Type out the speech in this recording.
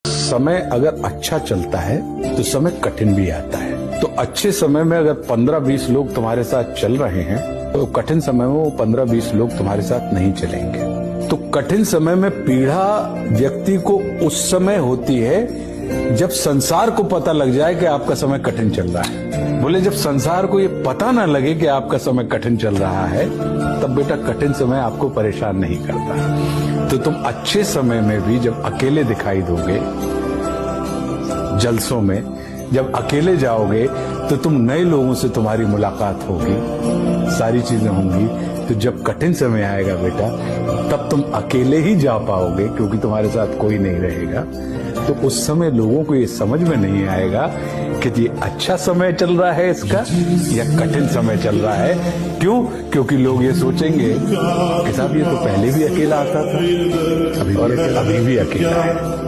समय अगर अच्छा चलता है तो समय कठिन भी आता है। तो अच्छे समय में अगर 15-20 लोग तुम्हारे साथ चल रहे हैं तो कठिन समय में वो 15-20 लोग तुम्हारे साथ नहीं चलेंगे। तो कठिन समय में पीड़ा व्यक्ति को उस समय होती है जब संसार को पता लग जाए कि आपका समय कठिन चल रहा है। बोले जब संसार को ये पता ना लगे कि आपका समय कठिन चल रहा है तब बेटा कठिन समय आपको परेशान नहीं करता। तो तुम अच्छे समय में भी जब अकेले दिखाई दोगे, जलसों में जब अकेले जाओगे तो तुम नए लोगों से तुम्हारी मुलाकात होगी, सारी चीजें होंगी। तो जब कठिन समय आएगा बेटा तब तुम अकेले ही जा पाओगे क्योंकि तुम्हारे साथ कोई नहीं रहेगा। तो उस समय लोगों को ये समझ में नहीं आएगा कि ये अच्छा समय चल रहा है इसका या कठिन समय चल रहा है। क्यों? क्योंकि लोग ये सोचेंगे कि साहब ये तो पहले भी अकेला आता था, अभी भी अकेला है।